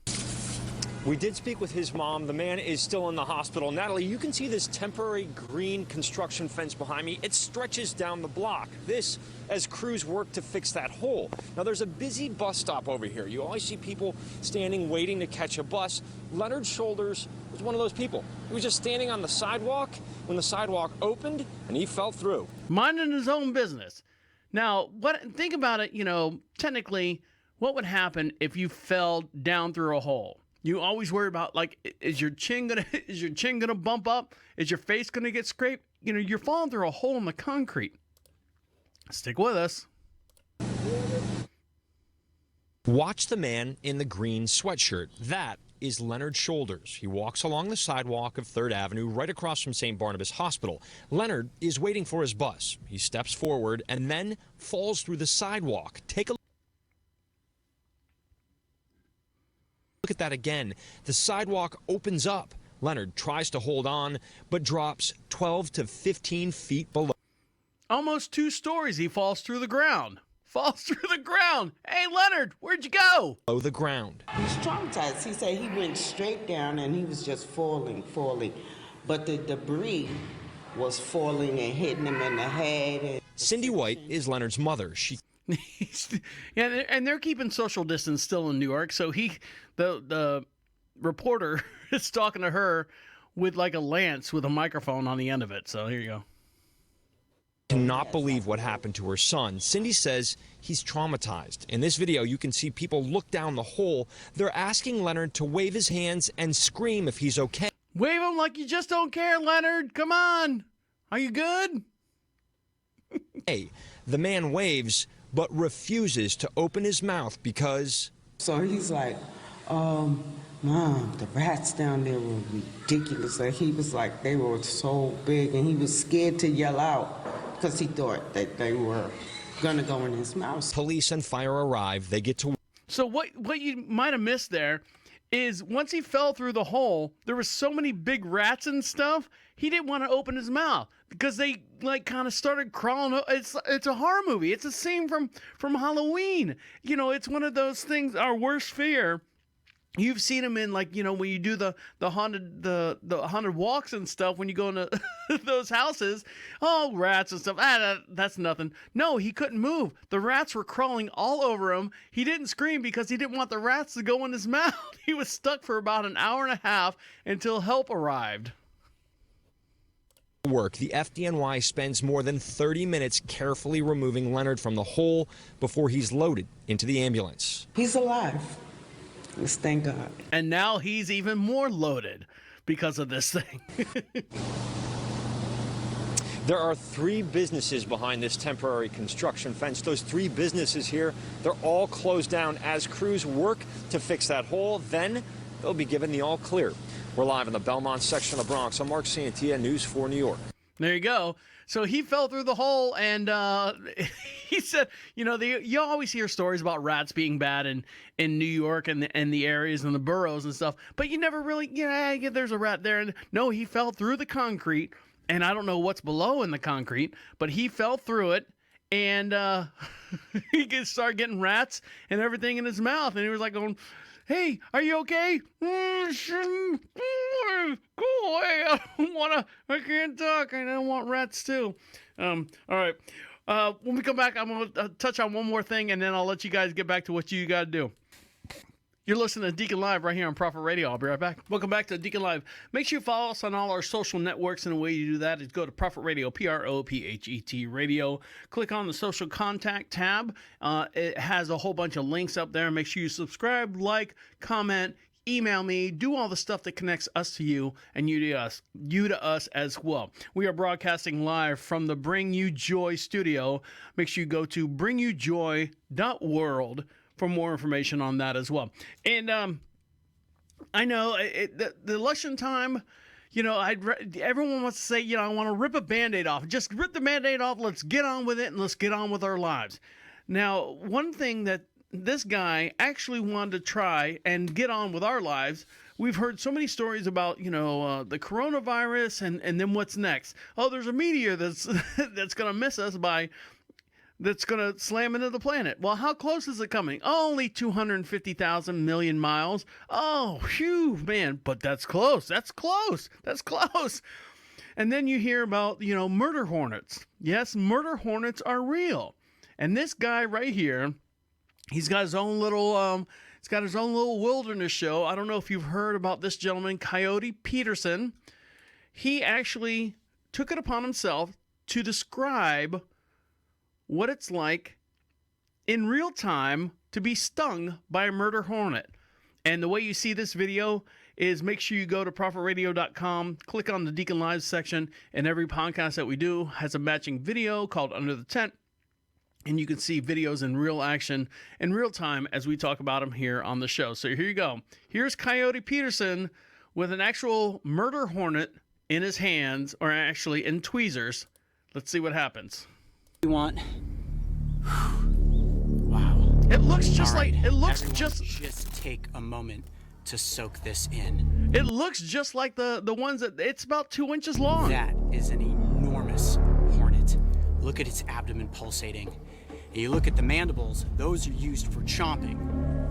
We did speak with his mom. The man is still in the hospital. Natalie, you can see this temporary green construction fence behind me. It stretches down the block. This as crews work to fix that hole. Now, there's a busy bus stop over here. You always see people standing, waiting to catch a bus. Leonard Shoulders was one of those people. He was just standing on the sidewalk when the sidewalk opened, and he fell through. Minding his own business. Now, think about it, you know, technically, what would happen if you fell down through a hole? You always worry about, like, is your chin gonna bump up? Is your face gonna get scraped? You know, you're falling through a hole in the concrete. Stick with us. Watch the man in the green sweatshirt. That is Leonard Shoulders. He walks along the sidewalk of 3rd Avenue right across from St. Barnabas Hospital. Leonard is waiting for his bus. He steps forward and then falls through the sidewalk. Take a look at that again. The sidewalk opens up. Leonard tries to hold on, but drops 12 to 15 feet below. Almost 2 stories, he falls through the ground. Falls through the ground. Hey, Leonard, where'd you go? Below the ground. He's traumatized. He said he went straight down and he was just falling. But the debris was falling and hitting him in the head. Cindy White is Leonard's mother. She yeah, and they're keeping social distance still in New York. So the reporter is talking to her with like a lance with a microphone on the end of it. So here you go. Cannot believe what happened to her son. Cindy says he's traumatized. In this video, you can see people look down the hole. They're asking Leonard to wave his hands and scream if he's okay. Wave him like you just don't care, Leonard. Come on. Are you good? Hey, the man waves, but refuses to open his mouth because... So he's like, Mom, the rats down there were ridiculous. Like, he was like, they were so big, and he was scared to yell out because he thought that they were going to go in his mouth. Police and fire arrive. They get to... So what you might have missed there is once he fell through the hole, there was so many big rats and stuff, he didn't want to open his mouth because they like kind of started crawling. It's a horror movie. It's a scene from Halloween. You know, it's one of those things, our worst fear. You've seen them in, like, you know, when you do the haunted walks and stuff, when you go into those houses, oh, rats and stuff. That's nothing. No, he couldn't move. The rats were crawling all over him. He didn't scream because he didn't want the rats to go in his mouth. He was stuck for about an hour and a half until help arrived. work, the FDNY spends more than 30 minutes carefully removing Leonard from the hole before he's loaded into the ambulance. He's alive. Let's thank God. And now he's even more loaded because of this thing. There are 3 businesses behind this temporary construction fence. Those 3 businesses here, they're all closed down as crews work to fix that hole. Then they'll be given the all clear. We're live in the Belmont section of Bronx. I'm Mark Santia, News 4 New York. There you go. So he fell through the hole, and he said, you know, you always hear stories about rats being bad in New York and the areas and the boroughs and stuff, but you never really, there's a rat there. And no, he fell through the concrete, and I don't know what's below in the concrete, but he fell through it, and he started getting rats and everything in his mouth, and he was like going, "Hey, are you okay? Go away. I can't talk. I don't want rats too." All right. When we come back, I'm going to touch on one more thing, and then I'll let you guys get back to what you got to do. You're listening to Deacon Live right here on Prophet Radio. I'll be right back. Welcome back to Deacon Live. Make sure you follow us on all our social networks, and the way you do that is go to Prophet Radio, PROPHET Radio. Click on the social contact tab. It has a whole bunch of links up there. Make sure you subscribe, like, comment, email me, do all the stuff that connects us to you and you to us as well. We are broadcasting live from the Bring You Joy studio. Make sure you go to bringyoujoy.world for more information on that as well. And I know the election time, everyone wants to say, I want to rip a Band-Aid off. Just rip the Band-Aid off. Let's get on with it, and let's get on with our lives. Now, one thing that this guy actually wanted to try and get on with our lives, we've heard so many stories about, the coronavirus and then what's next. Oh, there's a meteor that's going to miss us that's going to slam into the planet. Well, how close is it coming? Only 250,000 million miles. Oh, phew, man, but that's close. That's close. That's close. And then you hear about, murder hornets. Yes, murder hornets are real. And this guy right here, he's got his own little wilderness show. I don't know if you've heard about this gentleman, Coyote Peterson. He actually took it upon himself to describe what it's like in real time to be stung by a murder hornet. And the way you see this video is make sure you go to prophetradio.com, click on the Deacon Live section, and every podcast that we do has a matching video called Under the Tent. And you can see videos in real action, in real time, as we talk about them here on the show. So here you go. Here's Coyote Peterson with an actual murder hornet in his hands, or actually in tweezers. Let's see what happens. You want? Wow. It looks just right. like, it looks Everyone just take a moment to soak this in. It looks just like the ones that, it's about 2 inches long. That is an enormous hornet. Look at its abdomen pulsating. And you look at the mandibles, those are used for chomping.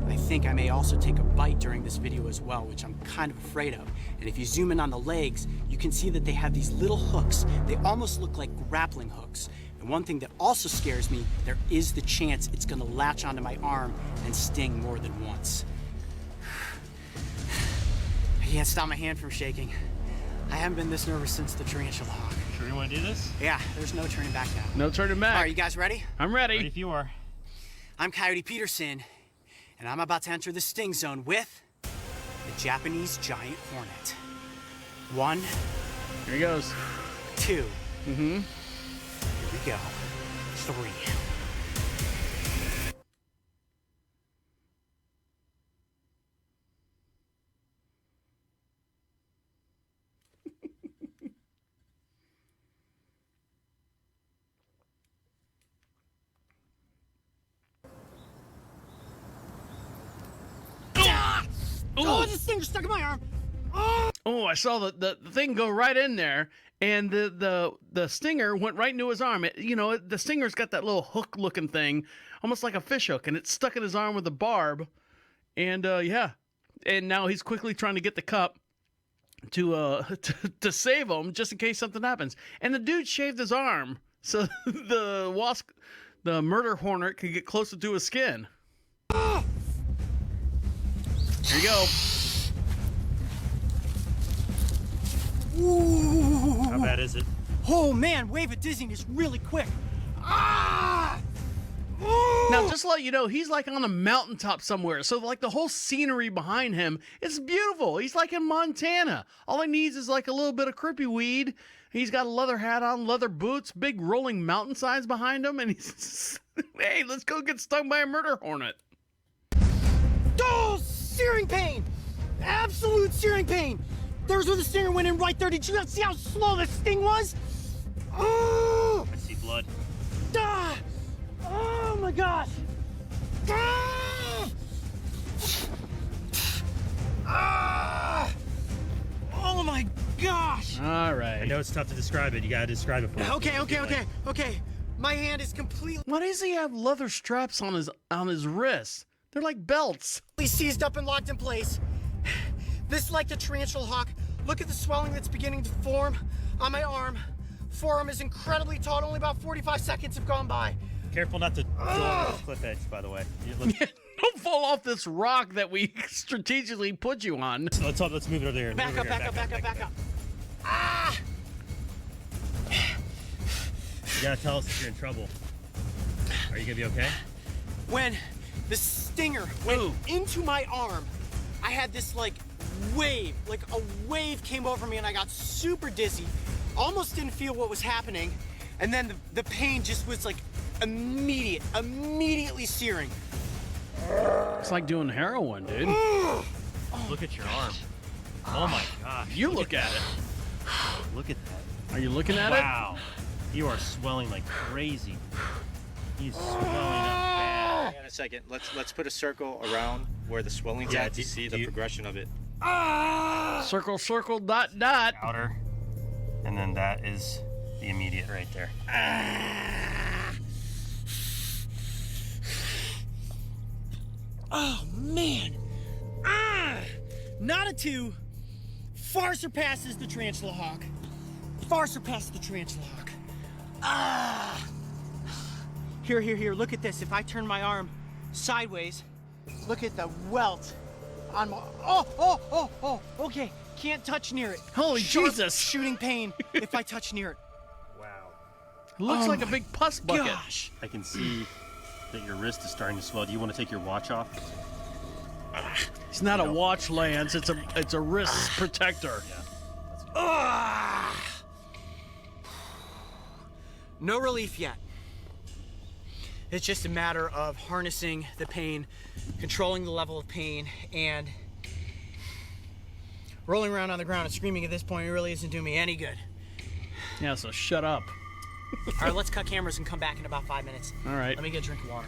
I think I may also take a bite during this video as well, which I'm kind of afraid of. And if you zoom in on the legs, you can see that they have these little hooks. They almost look like grappling hooks. And one thing that also scares me, there is the chance it's gonna latch onto my arm and sting more than once. I can't stop my hand from shaking. I haven't been this nervous since the tarantula hawk. Sure you want to do this? Yeah, there's no turning back now. No turning back. All right, you guys ready? I'm ready. Ready if you are. I'm Coyote Peterson, and I'm about to enter the sting zone with the Japanese giant hornet. 1. Here he goes. 2. Mm-hmm. Here we go. 3. Oh, this thing just stuck in my arm. Oh, I saw the thing go right in there, and the stinger went right into his arm. The stinger's got that little hook-looking thing, almost like a fish hook, and it's stuck in his arm with a barb. And and now he's quickly trying to get the cup to save him, just in case something happens. And the dude shaved his arm so the murder hornet could get closer to his skin. Here you go. Ooh. How bad is it? Oh man, wave of dizziness really quick. Now, just to let you know, he's like on a mountaintop somewhere. So, like, the whole scenery behind him is beautiful. He's like in Montana. All he needs is like a little bit of crippy weed. He's got a leather hat on, leather boots, big rolling mountainsides behind him, and he's, hey, let's go get stung by a murder hornet. Oh, searing pain! Absolute searing pain! There's where the stinger went in right there. Did you not see how slow the sting was? Oh! I see blood. Ah! Oh my gosh! Ah! Ah! Oh my gosh! All right. I know it's tough to describe it. You gotta describe it for me. Okay. My hand is completely Why does he have leather straps on his wrists? They're like belts. seized up and locked in place. This is like the tarantula hawk. Look at the swelling that's beginning to form on my arm. Forearm is incredibly taut. Only about 45 seconds have gone by. Careful not to fall off this cliff edge, by the way. Don't fall off this rock that we strategically put you on. So let's move it over there. Back up. Ah! You gotta tell us if you're in trouble. Are you gonna be okay? When the stinger went into my arm, I had this like wave came over me and I got super dizzy. Almost didn't feel what was happening. And then the pain just was like immediately searing. It's like doing heroin, dude. Look at your arm. Oh my gosh. You look at it. Look at that. Are you looking at it? Wow. You are swelling like crazy. He's swelling up bad. Hang on a second. Let's put a circle around where the swelling's at to see the progression of it. Circle, dot, dot. Outer. And then that is the immediate right there. Oh man. Not a 2. Far surpasses the tarantula hawk. Here. Look at this. If I turn my arm sideways, look at the welt on my. Oh. Okay. Can't touch near it. Holy Jesus. Shooting pain if I touch near it. Wow. Looks like a big pus bucket. Gosh. I can see that your wrist is starting to swell. Do you want to take your watch off? It's not a watch, Lance. It's a wrist protector. No relief yet. It's just a matter of harnessing the pain, controlling the level of pain, and rolling around on the ground and screaming at this point. It really isn't doing me any good. Yeah, so shut up. All right, let's cut cameras and come back in about 5 minutes. All right. Let me get a drink of water.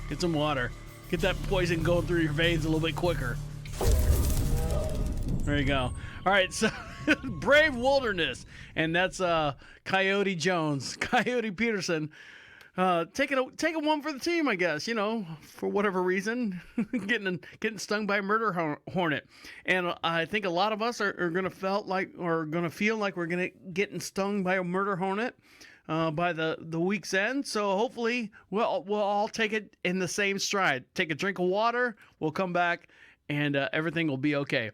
Get some water. Get that poison going through your veins a little bit quicker. There you go. All right, so Brave Wilderness, and that's Coyote Jones, Coyote Peterson, taking one for the team, I guess. You know, for whatever reason, getting stung by a murder hornet, and I think a lot of us are gonna feel like we're getting stung by a murder hornet. By the week's end. So hopefully we'll all take it in the same stride. Take a drink of water. We'll come back and everything will be okay.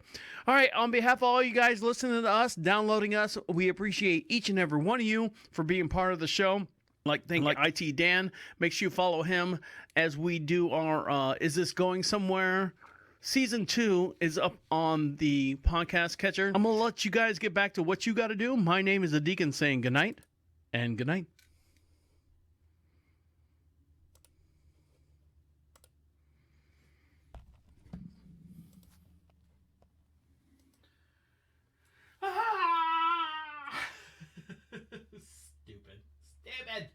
All right. On behalf of all you guys listening to us, downloading us, we appreciate each and every one of you for being part of the show. Like IT Dan. Make sure you follow him as we do our Is This Going Somewhere? Season 2 is up on the podcast catcher. I'm going to let you guys get back to what you got to do. My name is the Deacon saying goodnight. And good night. Stupid.